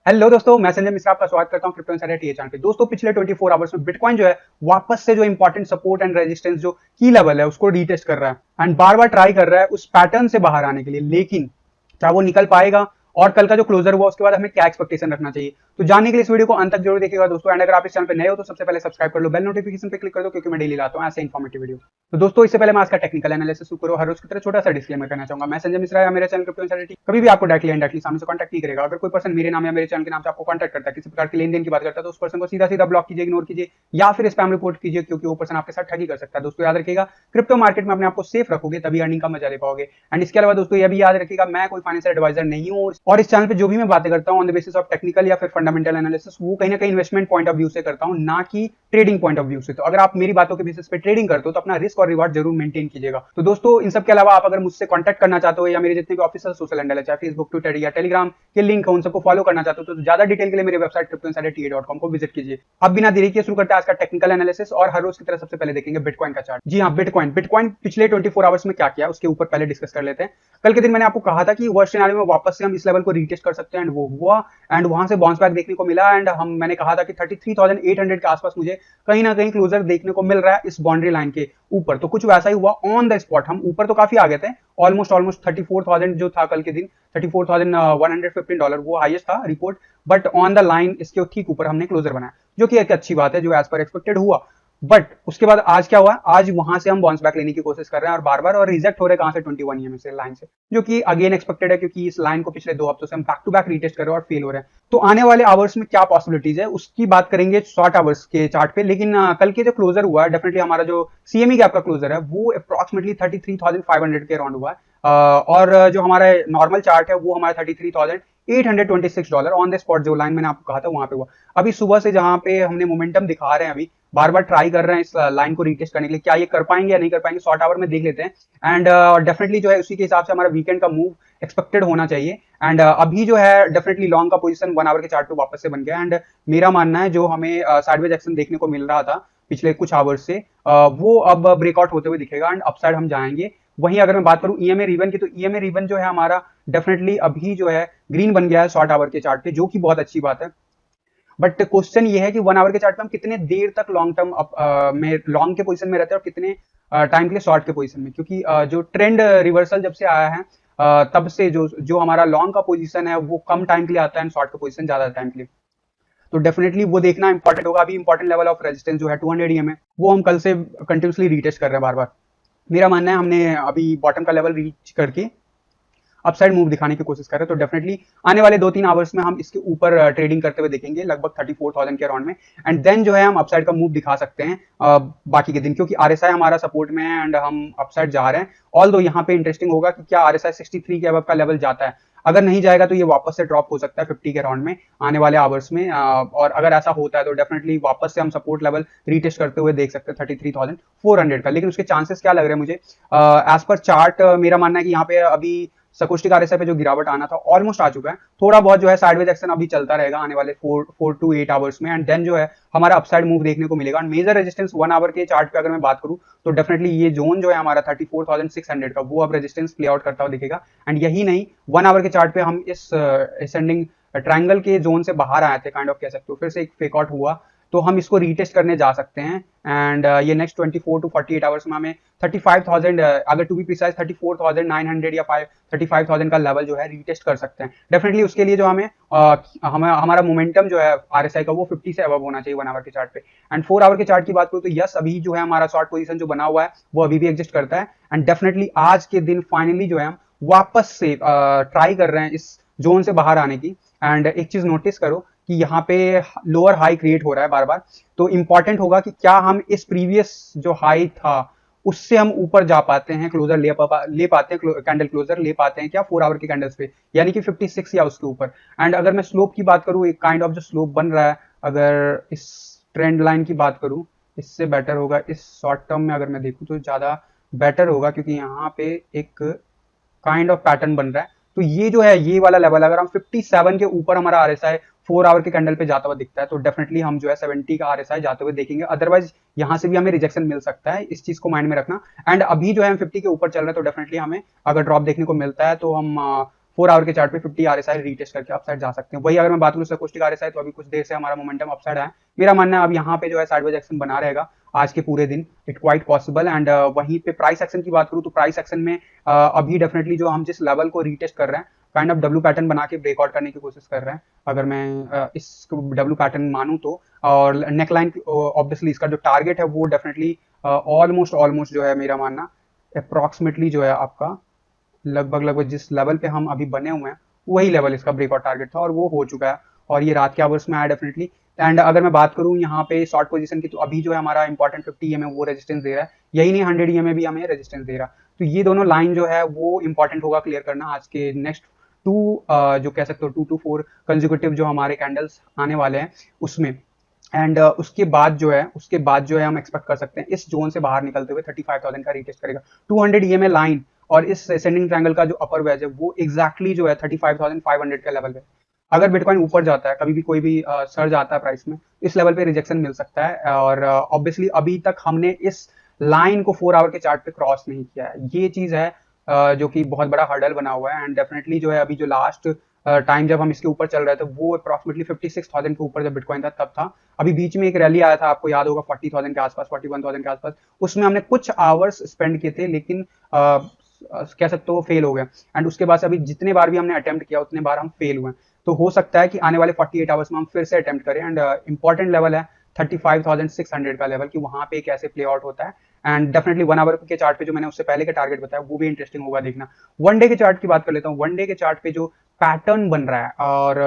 Hello दोस्तों, मैं संजय मिश्रा आपका स्वागत करता हूं क्रिप्टो इनसाइडर टीए चैनल पे। दोस्तों पिछले 24 आवर्स में बिटकॉइन जो है वापस से जो इंपॉर्टेंट सपोर्ट एंड रेजिस्टेंस जो की लेवल है उसको रीटेस्ट कर रहा है एंड बार बार ट्राई कर रहा है उस पैटर्न से बाहर आने के लिए। लेकिन क्या वो निकल पाएगा और कल का जो क्लोजर हुआ उसके बाद हमें क्या एक्सपेक्टेशन रखना चाहिए, तो जानने के लिए इस वीडियो को अंत तक जरूर देखिएगा दोस्तों। एंड अगर आप इस चैनल पे नए हो तो सबसे पहले सब्सक्राइब कर लो, बेल नोटिफिकेशन पे क्लिक कर दो क्योंकि मैं डेली लाता हूं ऐसे इन्फॉर्मेटिव वीडियो। तो दोस्तों इससे पहले मैं आज का टेक्निकल एनालिसिस शुरू करूं, हर रोज की तरह छोटा सा डिस्क्लेमर करना चाहूंगा। मैं संजय मिश्रा या मेरे चैनल क्रिप्टो इनसाइडर कभी भी आपको डायरेक्टली इनडायरेक्टली सामने से कॉन्टैक्ट नहीं करेगा। अगर कोई पर्सन मेरे नाम या मेरे चैनल के नाम से आपको कॉन्टैक्ट करता है, किसी प्रकार की लेन देन की बात करता है, तो उस पर्सन को सीधा सीधा ब्लॉक कीजिए, इग्नोर कीजिए या फिर स्पैम रिपोर्ट कीजिए, क्योंकि वो पर्सन आपके साथ ठगी कर सकता है। दोस्तों याद रखिएगा, क्रिप्टो मार्केट में अपने आप को सेफ रखोगे तभी अर्निंग का मजा ले पाओगे। एंड इसके अलावा दोस्तों यह भी याद रखिएगा, मैं कोई फाइनेंशियल एडवाइजर नहीं हूं और इस चैनल पे जो भी मैं बातें करता हूं on the basis of technical या फिर फंडामेंटल एनालिसिस, वो कहीं ना कहीं इन्वेस्टमेंट पॉइंट ऑफ व्यू से करता हूं, ना कि ट्रेडिंग पॉइंट ऑफ व्यू से। तो अगर आप मेरी बातों के बेसिस पे ट्रेडिंग करते हो तो अपना रिस्क और रिवार्ड जरूर मेंटेन कीजिएगा। तो दोस्तों इन सब के अलावा आप अगर मुझसे कांटेक्ट करना चाहते हो या मेरे जितने भी ऑफिशियल सोशल हैंडल है, चाहे फेसबुक, ट्विटर या टेलीग्राम के लिंक है, उन सबको फॉलो करना चाहते हो तो ज्यादा डिटेल के लिए मेरे वेबसाइट cryptoinsiderta.com को विजिट कीजिए। अब बिना देरी के शुरू करते हैं आज का टेक्निकल एनालिसिस और हर रोज की तरह सबसे पहले देखेंगे बिटकॉइन का चार्ट। जी हाँ, बिटकॉइन पिछले 24 आवर्स में क्या किया उसके ऊपर पहले डिस्कस कर लेते हैं। कल के दिन मैंने आपको कहा था कि वर्स्ट सिनेरियो में वापस से हम इस लेवल को रीटेस्ट कर सकते हैं एंड वो हुआ एंड वहां से बाउंस बैक देखने को मिला। एंड मैंने कहा था कि 33,800 के आसपास मुझे कहीं ना कहीं क्लोजर देखने को मिल रहा है इस बाउंड्री लाइन के ऊपर। तो कुछ वैसा ही हुआ ऑन द स्पॉट। हम ऊपर तो काफी आ गए थे, ऑलमोस्ट 34,000 जो था कल के दिन, $34,115 वो हाईएस्ट था report. But on the line इसके ठीक ऊपर हमने क्लोजर बनाया, जो कि एक अच्छी बात है, जो एज पर एक्सपेक्टेड हुआ। बट उसके बाद आज क्या हुआ, आज वहां से हम बाउंस बैक लेने की कोशिश कर रहे हैं और बार बार और रिजेक्ट हो रहे हैं। कहां से? 21 ईएमए से, लाइन से, जो कि अगेन एक्सपेक्टेड है क्योंकि इस लाइन को पिछले 2 हफ्तों से हम बैक टू बैक रीटेस्ट कर रहे हैं और फेल हो रहे हैं। तो आने वाले आवर्स में क्या पॉसिबिलिटीज है उसकी बात करेंगे शॉर्ट आवर्स के चार्ट पे। लेकिन कल के जो क्लोजर हुआ है, डेफिनेटली हमारा जो सीएमई गैप का क्लोजर है वो अप्रोक्सीमेटली 33,500 के अराउंड हुआ है। और जो हमारा नॉर्मल चार्ट है वो हमारा $33,826 ऑन द स्पॉट, जो लाइन मैंने आपको कहा था वहां पे हुआ। अभी सुबह से जहां पे हमने मोमेंटम दिखा रहे हैं, अभी बार बार ट्राई कर रहे हैं इस लाइन को रीटेस्ट करने के लिए, क्या ये कर पाएंगे या नहीं कर पाएंगे, शॉर्ट आवर में देख लेते हैं। एंड डेफिनेटली जो है उसी के हिसाब से हमारा वीकेंड का मूव एक्सपेक्टेड होना चाहिए। एंड अभी जो है डेफिनेटली लॉन्ग का पोजीशन 1 आवर के चार्ट पे वापस से बन गया। एंड मेरा मानना है जो हमें साइडवेज एक्शन देखने को मिल रहा था पिछले कुछ आवर्स से, वो अब ब्रेकआउट होते हुए दिखेगा एंड अपसाइड हम जाएंगे। वहीं अगर मैं बात करूं ईएमए रिवन की, तो ईएमए रिवन जो है हमारा डेफिनेटली अभी जो है ग्रीन बन गया है शॉर्ट आवर के चार्ट पे, जो कि बहुत अच्छी बात है। बट क्वेश्चन ये है कि 1 आवर के चार्ट पे हम कितने देर तक लॉन्ग टर्म में लॉन्ग के पोजीशन में रहते हैं और कितने टाइम के लिए शॉर्ट के पोजीशन में, क्योंकि जो ट्रेंड रिवर्सल जब से आया है तब से जो जो हमारा लॉन्ग का पोजीशन है वो कम टाइम के लिए आता है एंड शॉर्ट का पोजीशन ज्यादा टाइम के लिए। तो डेफिनेटली वो देखना इंपॉर्टेंट होगा। अभी इंपॉर्टेंट लेवल ऑफ रेजिस्टेंस जो है 200 ईएमए, वो हम कल से कंटिन्यूसली रीटेस्ट कर रहे हैं बार बार। मेरा मानना है हमने अभी बॉटम का लेवल रीच करके अपसाइड मूव दिखाने की कोशिश कर रहे हैं। तो डेफिनेटली आने वाले 2-3 आवर्स में हम इसके ऊपर ट्रेडिंग करते हुए देखेंगे लगभग 34,000 के अराउंड में। एंड देन जो है हम अपसाइड का मूव दिखा सकते हैं बाकी के दिन, क्योंकि आरएसआई हमारा सपोर्ट में है एंड हम अपसाइड जा रहे हैं। ऑल्दो यहाँ पे इंटरेस्टिंग होगा कि क्या आरएसआई 63 के अबव का लेवल जाता है। अगर नहीं जाएगा तो ये वापस से ड्रॉप हो सकता है 50 के अराउंड में आने वाले आवर्स में। और अगर ऐसा होता है तो डेफिनेटली वापस से हम सपोर्ट लेवल रीटेस्ट करते हुए देख सकते हैं 33,400 का। लेकिन उसके चांसेस क्या लग रहे हैं मुझे, एज पर चार्ट मेरा मानना है कि यहाँ पे अभी सकोस्टिक आरएसआई पे जो गिरावट आना था ऑलमोस्ट आ चुका है। थोड़ा बहुत जो है साइडवेज एक्शन अभी चलता रहेगा आने वाले 4 to 8 आवर्स में। एंड देन जो है हमारा अपसाइड मूव देखने को मिलेगा। मेजर रेजिस्टेंस 1 आवर के चार्ट पे अगर मैं बात करूं तो डेफिनेटली ये जोन जो है हमारा 34,600 का, वो अब रेजिस्टेंस प्ले आउट करता हुआ दिखेगा। एंड यही नहीं, 1 आवर के चार्ट पे हम इस असेंडिंग ट्रायंगल के जोन से बाहर आए थे, काइंड ऑफ कह सकते हो, फिर से एक फेक आउट हुआ, तो हम इसको रीटेस्ट करने जा सकते हैं। एंड ये नेक्स्ट 24 to 48 आवर्स में हमें 35,000, अगर टू बी प्रिसाइज 34,900 या 35,000 का लेवल जो है रीटेस्ट कर सकते हैं। डेफिनेटली उसके लिए जो हमारा मोमेंटम जो है आरएसआई का वो 50 से अबव होना चाहिए 1 आवर के चार्ट पे। एंड 4 आवर के चार्ट की बात करूं तो यस, अभी जो है हमारा शॉर्ट पोजीशन जो बना हुआ है वो अभी भी एग्जिस्ट करता है। एंड डेफिनेटली आज के दिन फाइनली जो है हम वापस से ट्राई कर रहे हैं इस जोन से बाहर आने की। एंड एक चीज नोटिस करो कि यहाँ पे लोअर हाई क्रिएट हो रहा है बार बार, तो इंपॉर्टेंट होगा कि क्या हम इस प्रीवियस जो हाई था उससे हम ऊपर जा पाते हैं, क्लोजर ले पाते हैं, कैंडल क्लोजर ले पाते हैं क्या 4 आवर के कैंडल्स पे, यानी कि 56 या उसके ऊपर। एंड अगर मैं स्लोप की बात करूं, एक काइंड ऑफ जो स्लोप बन रहा है, अगर इस ट्रेंड लाइन की बात करूं, इससे बेटर होगा इस शॉर्ट टर्म में अगर मैं देखूं तो ज्यादा बेटर होगा, क्योंकि यहाँ पे एक काइंड ऑफ पैटर्न बन रहा है। तो ये जो है ये वाला लेवल, अगर हम 57 के ऊपर हमारा आरएसआई 4 आवर के कैंडल पे जाता हुआ दिखता है तो डेफिनेटली हम जो है 70 का आरएसआई जाते हुए देखेंगे। अदरवाइज यहाँ से भी हमें रिजेक्शन मिल सकता है, इस चीज को माइंड में रखना। एंड अभी जो है हम 50 के ऊपर चल रहे हैं तो डेफिनेटली हमें अगर ड्रॉप देखने को मिलता है तो हम 4 आवर के चार्ट पे 50 आरएसआई रीटेस्ट करके अपसाइड जा सकते हैं। वही अगर मैं बात करूँ सकोस्टिक आरएसआई, तो अभी कुछ देर से हमारा मोमेंटम अपसाइड है। मेरा मानना है अब यहाँ पे जो है साइडवेज एक्शन बना रहेगा आज के पूरे दिन, इट क्वाइट पॉसिबल। एंड वहीं पे प्राइस एक्शन की बात करूँ तो प्राइस एक्शन में अभी डेफिनेटली जो हम जिस लेवल को रीटेस्ट कर रहे हैं, काइंड ऑफ डब्ल्यू पैटर्न बना के ब्रेकआउट करने की कोशिश कर रहे हैं, अगर मैं इस डब्ल्यू पैटर्न मानूं तो। और नेक लाइन ऑब्वियसली इसका जो टारगेट है वो डेफिनेटली ऑलमोस्ट जो है मेरा मानना अप्रॉक्सीमेटली जो है आपका लगभग जिस लेवल पे हम अभी बने हुए हैं वही लेवल इसका ब्रेकआउट टारगेट था, और वो हो चुका है और ये रात के आवर्स में आया डेफिनेटली। एंड अगर मैं बात करूं यहाँ पे शॉर्ट पोजीशन की, तो अभी जो है हमारा इंपॉर्टेंट 50 EMA वो रेजिस्टेंस दे रहा है, यही नहीं 100 EMA भी हमें रेजिस्टेंस दे रहा है। तो ये दोनों लाइन जो है वो इंपॉर्टेंट होगा क्लियर करना आज के नेक्स्ट जो कह सकते हो 2 to 4 कंजिक्यूटिव जो हमारे कैंडल्स आने वाले हैं उसमें। एंड उसके बाद जो है हम एक्सपेक्ट कर सकते हैं इस जोन से बाहर निकलते हुए 35,000 का रीटेस्ट करेगा। 200 EMA लाइन और इस असेंडिंग ट्रायंगल का जो अपर वेज है वो एग्जैक्टली जो है 35,500 के लेवल पे। अगर बिटकॉइन ऊपर जाता है, कभी भी कोई भी सर्ज आता है प्राइस में, इस लेवल पे रिजेक्शन मिल सकता है। और ऑब्वियसली अभी तक हमने इस लाइन को 4 आवर के चार्ट पे क्रॉस नहीं किया है, ये चीज है जो कि बहुत बड़ा हर्डल बना हुआ है। एंड डेफिनेटली जो है अभी जो लास्ट टाइम जब हम इसके ऊपर चल रहे थे वो अप्रॉक्सीमेटली 56,000 के ऊपर जब बिटकॉइन था तब था। अभी बीच में एक रैली आया था, आपको याद होगा 40,000 के आसपास, 41,000 के आसपास, उसमें हमने कुछ आवर्स स्पेंड किए थे, लेकिन कह सकते हो फेल हो गया। एंड उसके बाद अभी जितने बार भी हमने अटेम्प्ट किया उतने बार हम फेल हुए। तो हो सकता है कि आने वाले 48 आवर्स में हम फिर से अटेम्प्ट करें। एंड इंपॉर्टेंट लेवल है 35,600 का लेवल, कि वहां पे कैसे प्ले आउट होता है। एंड डेफिनेटली 1 आवर के चार्ट पे जो मैंने उससे पहले का टारगेट बताया वो भी इंटरेस्टिंग होगा देखना। 1 डे के चार्ट की बात कर लेता हूँ। 1 डे के चार्ट पे जो पैटर्न बन रहा है, और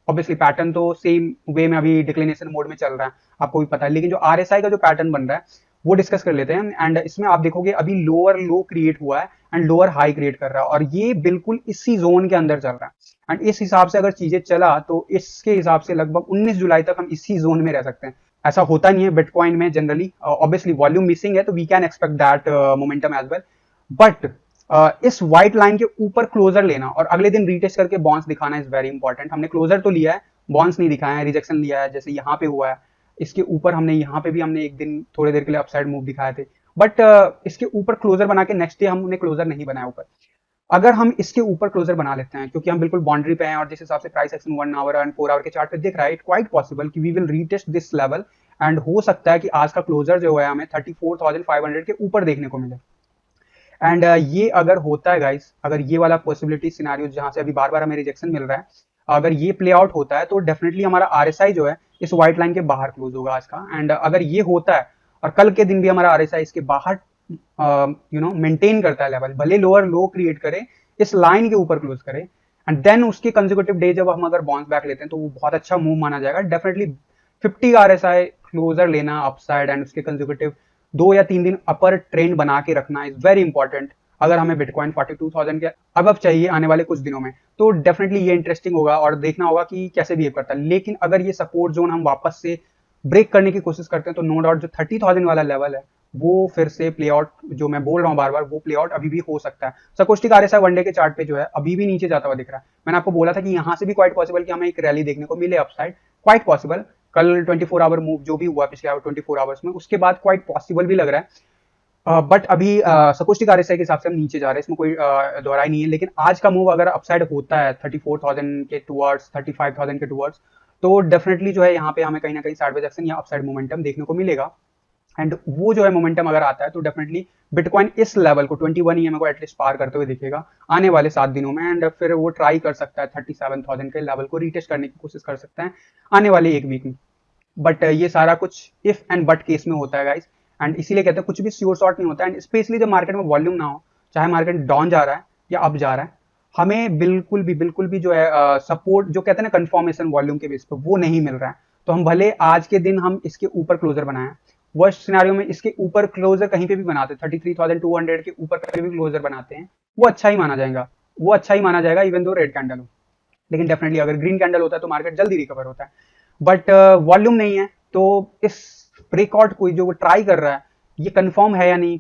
ऑब्वियसली पैटर्न तो सेम वे में अभी डिक्लिनेशन मोड में चल रहा है, आपको भी पता है, लेकिन जो आरएसआई का जो पैटर्न बन रहा है वो डिस्कस कर लेते हैं। एंड इसमें आप देखोगे अभी लोअर लो क्रिएट हुआ है एंड लोअर हाई क्रिएट कर रहा है, और ये बिल्कुल इसी जोन के अंदर चल रहा है। एंड इस हिसाब से अगर चीजें चला तो इसके हिसाब से लगभग 19 जुलाई तक हम इसी जोन में रह सकते हैं। ऐसा होता नहीं है बिटकॉइन में जनरली, ऑब्वियसली वॉल्यूम मिसिंग है तो we can expect that momentum as well. But इस व्हाइट लाइन के ऊपर क्लोजर लेना और अगले दिन रीटेस्ट करके बॉन्स दिखाना इज वेरी इंपॉर्टेंट। हमने क्लोजर तो लिया है, बॉन्स नहीं दिखाया है, रिजेक्शन लिया है, जैसे यहाँ पे हुआ है। इसके ऊपर हमने यहाँ पे भी हमने एक दिन थोड़ी देर के लिए अपसाइड मूव दिखाए थे, बट इसके ऊपर क्लोजर बना के नेक्स्ट डे हमने क्लोजर नहीं बनाया ऊपर। अगर हम इसके ऊपर क्लोजर बना लेते हैं, क्योंकि हम बिल्कुल बाउंड्री पे हैं और जिस हिसाब से price action 1 hour and 4 hour के चार्ट पे दिख रहा है, इट क्वाइट पॉसिबल कि we will retest this level. And हो सकता है कि आज का क्लोजर जो है हमें 34,500 के ऊपर देखने को मिले। एंड ये अगर होता है गाइस, अगर ये वाला पॉसिबिलिटी सिनेरियो जहां से अभी बार बार हमें रिजेक्शन मिल रहा है, अगर ये प्ले आउट होता है तो डेफिनेटली हमारा आरएसआई जो है इस व्हाइट लाइन के बाहर क्लोज होगा आज का। एंड अगर ये होता है और कल के दिन भी हमारा आरएसआई इसके बाहर मेंटेन करता है लेवल, भले लोअर लो क्रिएट करे, इस लाइन के ऊपर क्लोज करे, एंड देन उसके कंसेक्यूटिव डे जब हम अगर बाउंस बैक लेते हैं तो वो बहुत अच्छा मूव माना जाएगा। डेफिनेटली 50 आरएसआई क्लोजर लेना अपसाइड एंड उसके कंसेक्यूटिव 2 या 3 दिन अपर ट्रेंड बना के रखना इज वेरी इंपॉर्टेंट। अगर हमें बिटकॉइन 42,000 के अब चाहिए आने वाले कुछ दिनों में, तो डेफिनेटली ये इंटरेस्टिंग होगा और देखना होगा कि कैसे बिहेव करता है। लेकिन अगर ये सपोर्ट जोन हम वापस से ब्रेक करने की कोशिश करते हैं तो नो डाउट जो 30,000 वाला लेवल है वो फिर से प्ले आउट, जो मैं बोल रहा हूँ बार बार, वो प्ले आउट अभी भी हो सकता है। सकोस्टिक आरएसआई 1 डे के चार्ट पे जो है अभी भी नीचे जाता हुआ दिख रहा है। मैंने आपको बोला था कि यहाँ से भी क्वाइट पॉसिबल कि हमें एक रैली देखने को मिले अपसाइड, क्वाइट पॉसिबल। कल 24 आवर मूव जो भी हुआ पिछले 24 आवर्स में, उसके बाद क्वाइट पॉसिबल भी लग रहा है। बट अभी सकोस्टिक आरएसआई के हिसाब से हम नीचे जा रहे हैं, इसमें कोई दोहराई नहीं है। लेकिन आज का मूव अगर अपसाइड होता है 34,000 के टुवर्ड्स, 35,000 के टुवर्ड्स, तो डेफिनेटली जो है यहाँ पे हमें कहीं ना कहीं साइडवेज एक्शन या अपसाइड मोमेंटम देखने को मिलेगा। एंड वो जो है मोमेंटम अगर आता है तो डेफिनेटली बिटकॉइन इस लेवल को 21 ईएमए को एटलीस्ट पार करते हुए दिखेगा आने वाले 7 दिनों में। एंड फिर वो ट्राई कर सकता है 37,000 के लेवल को रीटेस्ट करने की कोशिश कर सकता है आने वाले 1 वीक में। बट ये सारा कुछ इफ एंड बट केस में होता है गाइस, एंड इसीलिए कहते हैं कुछ भी श्योर शॉट नहीं होता है। एंड स्पेशली जब मार्केट में वॉल्यूम ना हो, चाहे मार्केट डाउन जा रहा है या अप जा रहा है, हमें बिल्कुल भी जो है सपोर्ट जो कहते हैं ना कंफर्मेशन वॉल्यूम के बेस पे, वो नहीं मिल रहा है। तो हम भले आज के दिन हम इसके ऊपर क्लोजर बनाएं, वर्स्ट सिनेरियो में इसके ऊपर क्लोजर कहीं पे भी बनाते हैं 33,200 के ऊपर कहीं भी क्लोजर बनाते हैं, वो अच्छा ही माना जाएगा, वो अच्छा ही माना जाएगा इवन दो रेड कैंडल हो। लेकिन डेफिनेटली अगर ग्रीन कैंडल होता है तो मार्केट जल्दी रिकवर होता है। बट वॉल्यूम नहीं है तो इस ब्रेकआउट को जो वो ट्राई कर रहा है ये कंफर्म है या नहीं,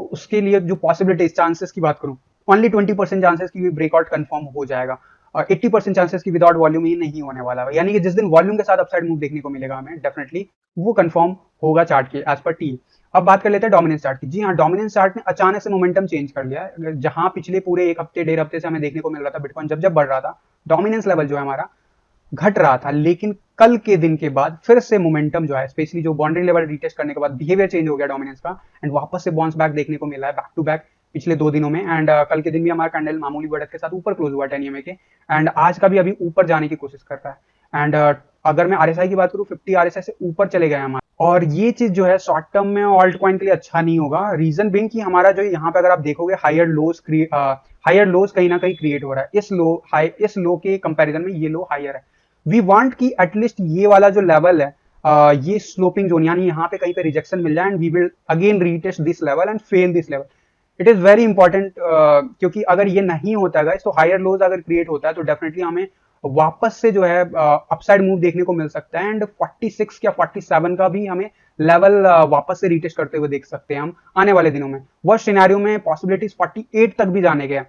उसके लिए जो पॉसिबिलिटीज चांसेस की बात करूं, ओनली 20% चांसेस की ब्रेकआउट कंफर्म हो जाएगा और 80% चांसेस की विदाउट वॉल्यूम ही नहीं होने वाला है। यानी कि जिस दिन वॉल्यूम के साथ अपसाइड मूव देखने को मिलेगा हमें डेफिनेटली वो कंफर्म होगा चार्ट के एज पर टी। अब बात कर लेते हैं डोमिनेंस चार्ट की। जी हाँ, डोमिनेंस चार्ट ने अचानक से मोमेंटम चेंज कर लिया है। जहां पिछले पूरे एक हफ्ते डेढ़ हफ्ते से हमें देखने को मिल रहा था बिटकॉइन जब जब बढ़ रहा था, डोमिनेंस लेवल जो है हमारा घट रहा था, लेकिन कल के दिन के बाद फिर से मोमेंटम जो है, स्पेशली जो बाउंड्री लेवल रीटेस्ट करने के बाद बिहेवियर चेंज हो गया डोमिनेंस का, एंड वापस से बाउंस बैक देखने को मिला है बैक टू बैक पिछले 2 दिनों में। एंड कल के दिन भी हमारा कैंडल मामूली बढ़त के साथ ऊपर क्लोज हुआ 10 EMA के, एंड आज का भी अभी ऊपर जाने की कोशिश कर रहा है। एंड अगर मैं RSI की बात करूँ, 50 RSI से ऊपर चले गए हमारे, और ये चीज जो है शॉर्ट टर्म में ऑल्ट कॉइन के लिए अच्छा नहीं होगा। रीजन बिंग कि हमारा जो यहाँ पे अगर आप देखोगे हायर लोज कहीं ना कहीं क्रिएट हो रहा है। इस लो के कंपैरिजन में ये लो हायर है। वी वांट कि एटलीस्ट ये वाला जो लेवल है, ये स्लोपिंग जोन, यानी यहाँ पे कहीं पे रिजेक्शन मिल जाए and we will again retest this level and fail this level. It is very important, क्योंकि अगर ये नहीं होता है तो हायर लोज अगर क्रिएट होता है तो डेफिनेटली हमें वापस से जो है अपसाइड मूव देखने को मिल सकता है, एंड 46 या 47 का भी हमें लेवल वापस से रीटेस्ट करते हुए देख सकते हैं हम आने वाले दिनों में। वर्स्ट सिनेरियो में पॉसिबिलिटीज 48 तक भी जाने के,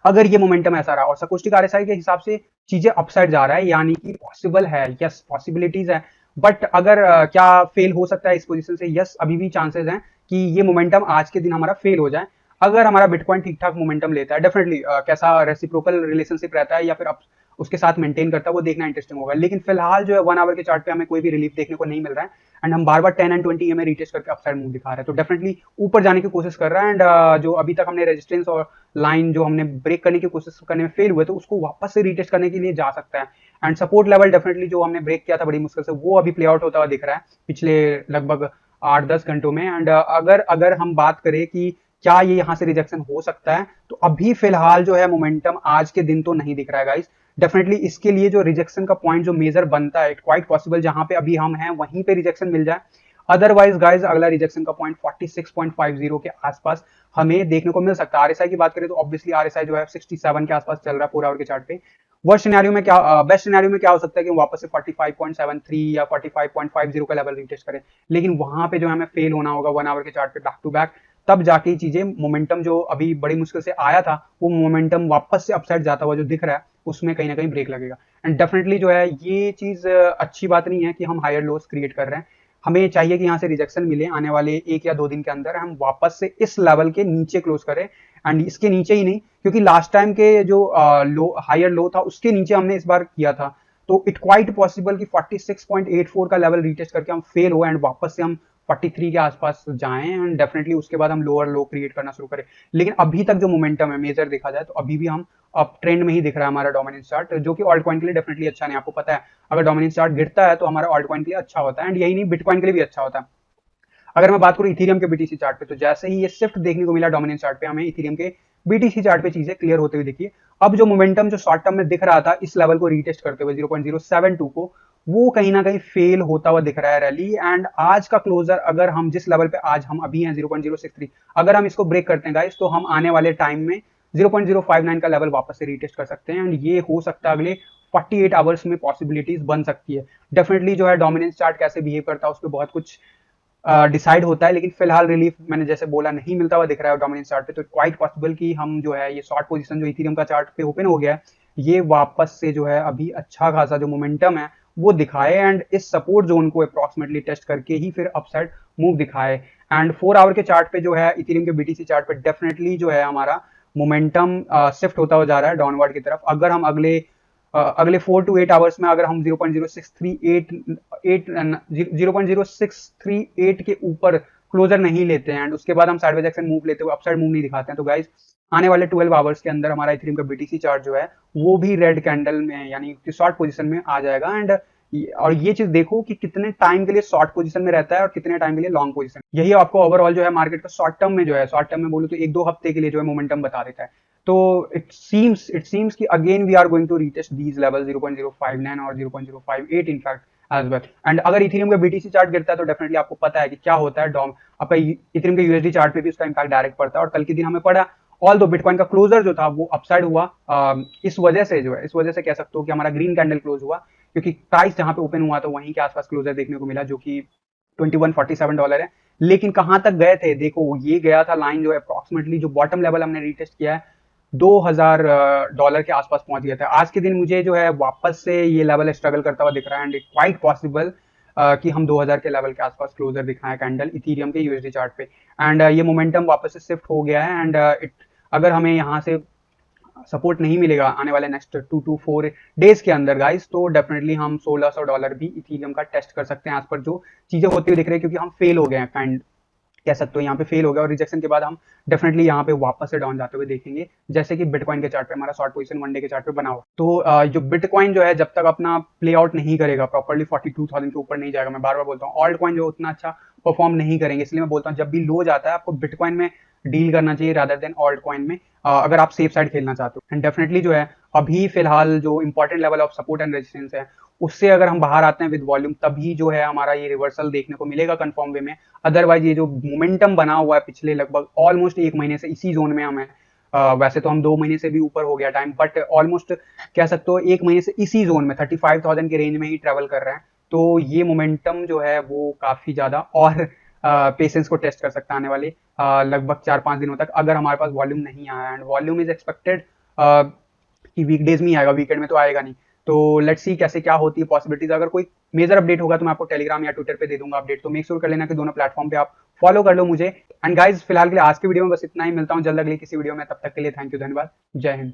अगर ये मोमेंटम ऐसा रहा और सकोस्टिक RSI के हिसाब से चीजें अपसाइड जा रहा है, यानी कि पॉसिबल है, यस पॉसिबिलिटीज है। बट अगर क्या फेल हो सकता है इस पोजीशन से? यस, अभी भी चांसेस हैं कि ये मोमेंटम आज के दिन हमारा फेल हो जाए। अगर हमारा बिटकॉइन ठीक ठाक मोमेंटम लेता है, डेफिनेटली कैसा रेसिप्रोकल रिलेशनशिप रहता है या फिर उसके साथ मेंटेन करता है, वो देखना इंटरेस्टिंग होगा। लेकिन फिलहाल जो है 1 आवर के चार्ट पे हमें कोई भी रिलीफ देखने को नहीं मिल रहा है, एंड हम बार बार 10 एंड 20 EMA रीटेस्ट करके अपसाइड मूव दिखा रहे हैं, तो डेफिनेटली ऊपर जाने की कोशिश कर रहा है। एंड जो अभी तक हमने रेजिस्टेंस और लाइन जो हमने ब्रेक करने की कोशिश करने में फेल हुए, तो उसको वापस से रीटेस्ट करने के लिए जा सकता है। एंड सपोर्ट लेवल डेफिनेटली जो हमने ब्रेक किया था बड़ी मुश्किल से, वो अभी प्ले आउट होता हुआ दिख रहा है पिछले लगभग 8-10 घंटों में। एंड अगर हम बात करें कि क्या ये यहाँ से रिजेक्शन हो सकता है, तो अभी फिलहाल जो है मोमेंटम आज के दिन तो नहीं दिख रहा है गाइस। डेफिनेटली इसके लिए जो रिजेक्शन का पॉइंट जो मेजर बनता है, इट क्वाइट पॉसिबल जहां पे अभी हम हैं वहीं पे रिजेक्शन मिल जाए। अदरवाइज गाइस अगला रिजेक्शन का पॉइंट 46.50 के आसपास हमें देखने को मिल सकता है। RSI की बात करें तो ऑब्वियसली RSI जो है 67 के आसपास चल रहा है 4 आवर के चार्ट पे। वर्स्ट सिनेरियो में क्या, बेस्ट सिनेरियो में क्या हो सकता है कि वापस से 45.73 या 45.50 का लेवल रीटेस्ट करें, लेकिन वहां पे जो हमें फेल होना होगा 1 आवर के चार्ट पे बैक टू बैक, तब जाके चीजें मोमेंटम जो अभी बड़ी मुश्किल से आया था, वो मोमेंटम वापस से अपसाइड जाता हुआ जो दिख रहा है, उसमें कहीं ना कहीं ब्रेक लगेगा। एंड डेफिनेटली जो है ये चीज अच्छी बात नहीं है कि हम हायर लोस क्रिएट कर रहे हैं। हमें चाहिए कि यहाँ से रिजेक्शन मिले आने वाले 1 या 2 दिन के अंदर, हम वापस से इस लेवल के नीचे क्लोज करें, एंड इसके नीचे ही नहीं, क्योंकि लास्ट टाइम के जो हायर लो था उसके नीचे हमने इस बार किया था, तो इट क्वाइट पॉसिबल कि 46.84 का लेवल रीटेस्ट करके हम फेल हो एंड वापस से हम 43 के आसपास जाएं, एंड डेफिनेटली उसके बाद हम लोअर लो क्रिएट करना शुरू करें। लेकिन अभी तक जो मोमेंटम है मेजर देखा जाए तो अभी भी हम अप ट्रेंड में ही दिख रहा है हमारा डोमिनेंस चार्ट, जो कि ऑल्ट कॉइन के लिए डेफिनेटली अच्छा नहीं। आपको पता है अगर डोमिनेंस चार्ट गिरता है तो हमारा ऑल्ट कॉइन के लिए अच्छा होता है, एंड यही नहीं बिटकॉइन के लिए भी अच्छा होता है। अगर मैं बात करूं इथेरियम के BTC चार्ट पे, तो जैसे ही ये शिफ्ट देखने को मिला डोमिनेंस चार्ट पे, हमें इथेरियम के BTC चार्ट पे चीजें क्लियर होते हुए दिखी। अब जो मोमेंटम जो शॉर्ट टर्म में दिख रहा था इस लेवल को रीटेस्ट करते हुए 0.072 को, वो कहीं ना कहीं फेल होता हुआ दिख रहा है रैली। एंड आज का क्लोजर अगर हम जिस लेवल पे आज हम अभी हैं 0.063, अगर हम इसको ब्रेक करते हैं गाइस, तो हम आने वाले टाइम में 0.059 का लेवल वापस से रीटेस्ट कर सकते हैं, एंड ये हो सकता है अगले 48 आवर्स में पॉसिबिलिटीज बन सकती है। डेफिनेटली जो है डोमिनेंस चार्ट कैसे बिहेव करता है उस पर बहुत कुछ डिसाइड होता है, लेकिन फिलहाल रिलीफ मैंने जैसे बोला नहीं मिलता हुआ दिख रहा है डोमिनेंस चार्ट पे, तो क्वाइट पॉसिबल कि हम जो है ये शॉर्ट पोजीशन जो इथेरियम का चार्ट पे ओपन हो गया है, ये वापस से जो है अभी अच्छा खासा जो मोमेंटम है वो दिखाए, एंड इस सपोर्ट जोन को अप्रॉक्सिमेटली टेस्ट करके ही फिर अपसाइड मूव दिखाए। एंड 4 आवर के चार्ट पे जो है इथेरियम के BTC चार्ट पे डेफिनेटली जो है हमारा मोमेंटम शिफ्ट होता हुआ जा रहा है डाउनवर्ड की तरफ। अगर हम अगले 4 to 8 आवर्स में अगर हम 0.0638 के ऊपर क्लोजर नहीं लेते हैं, एंड उसके बाद हम साइडवेज एक्शन मूव लेते हुए अपसाइड मूव नहीं दिखाते हैं, तो गाइस आने वाले 12 आवर्स के अंदर हमारा इथेरियम का BTC चार्ट जो है वो भी रेड कैंडल में यानी कि शॉर्ट पोजीशन में आ जाएगा। एंड और ये चीज देखो कि कितने टाइम के लिए शॉर्ट पोजीशन में रहता है और कितने टाइम के लिए लॉन्ग पोजीशन। यही आपको ओवरऑल जो है मार्केट का शॉर्ट टर्म में जो है, शॉर्ट टर्म में बोलूं तो 1-2 हफ्ते के लिए जो है मोमेंटम बता देता है। तो इट सीम्स कि again we are going to retest these level 0.059 और 0.058 इनफैक्ट एज वेल। एंड अगर इथेरियम का BTC चार्ट गिरता है तो डेफिनेटली आपको पता है कि क्या होता है, आपका इथेरियम के USD चार्ट पे भी उसका इंपैक्ट डायरेक्ट पड़ता है, और कल के दिन हमें पड़ा ऑल दो बिटकॉइन का क्लोजर जो था वो अपसाइड हुआ, इस वजह से कह सकते हो कि हमारा ग्रीन कैंडल क्लोज हुआ, क्योंकि प्राइस जहां पे ओपन हुआ तो वहीं के आसपास क्लोजर देखने को मिला जो कि $21.47 है। लेकिन कहां तक गए थे, देखो ये गया था लाइन जो है अप्रोक्सीमेटली जो बॉटम लेवल हमने रीटेस्ट किया है $2000 के आसपास पहुंच गया था। आज के दिन मुझे जो है वापस से ये लेवल स्ट्रगल करता हुआ दिख रहा है, एंड क्वाइट पॉसिबल कि हम 2000 के लेवल के आसपास क्लोजर दिखाएं कैंडल इथीरियम के यूएसडी चार्ट पे। एंड ये मोमेंटम वापस से शिफ्ट हो गया है। एंड इट अगर हमें यहाँ से सपोर्ट नहीं मिलेगा आने वाले नेक्स्ट 2 to 4 डेज के अंदर गाइस, तो डेफिनेटली हम $1600 भी इथीरियम का टेस्ट कर सकते हैं एज पर जो चीजें होती हुई दिख रही है, क्योंकि हम फेल हो गए हैं काइंड कह सकते हो, यहाँ पे फेल हो गया और रिजेक्शन के बाद हम डेफिनेटली यहाँ पे वापस से डाउन जाते हुए देखेंगे, जैसे कि बिटकॉइन के चार्ट पे हमारा शॉर्ट पोजीशन वन डे के चार्ट पे बना हुआ। तो जो बिटकॉइन जो है जब तक अपना प्ले आउट नहीं करेगा प्रॉपर्ली 42,000 के ऊपर नहीं जाएगा, मैं बार बार बोलता हूँ ऑल्ट कॉइन जो उतना अच्छा परफॉर्म नहीं करेंगे, इसलिए मैं बोलता हूँ जब भी लो जाता है आपको बिटकॉइन में डील करना चाहिए रादर देन ऑल्ट कॉइन में, अगर आप सेफ साइड खेलना चाहते हो। एंड डेफिनेटली जो है अभी फिलहाल जो important level of support and resistance है उससे अगर हम बाहर आते हैं विद वॉल्यूम, तभी जो है हमारा ये रिवर्सल देखने को मिलेगा कंफर्म वे में। अदरवाइज ये जो मोमेंटम बना हुआ है पिछले लगभग ऑलमोस्ट 1 महीने से इसी जोन में हमें, वैसे तो हम 2 महीने से भी ऊपर हो गया टाइम, बट ऑलमोस्ट कह सकते हो 1 महीने से इसी जोन में 35,000 के रेंज में ही ट्रेवल कर रहे हैं। तो ये मोमेंटम जो है वो काफी ज्यादा और पेशेंस को टेस्ट कर सकता है आने वाले लगभग 4-5 दिनों तक, अगर हमारे पास वॉल्यूम नहीं आया। एंड वॉल्यूम इज एक्सपेक्टेड कि वीकडेज में ही आएगा, वीकेंड में तो आएगा नहीं। तो लेट्स सी कैसे क्या होती है पॉसिबिलिटीज। अगर कोई मेजर अपडेट होगा तो मैं आपको टेलीग्राम या ट्विटर पे दे दूंगा अपडेट, तो मेक श्योर कर लेना कि दोनों प्लेटफॉर्म पे आप फॉलो कर लो मुझे। एंड गाइज फिलहाल के लिए आज की वीडियो में बस इतना ही, मिलता हूँ जल्द अगली किसी वीडियो में, तब तक के लिए थैंक यू, धन्यवाद, जय हिंद।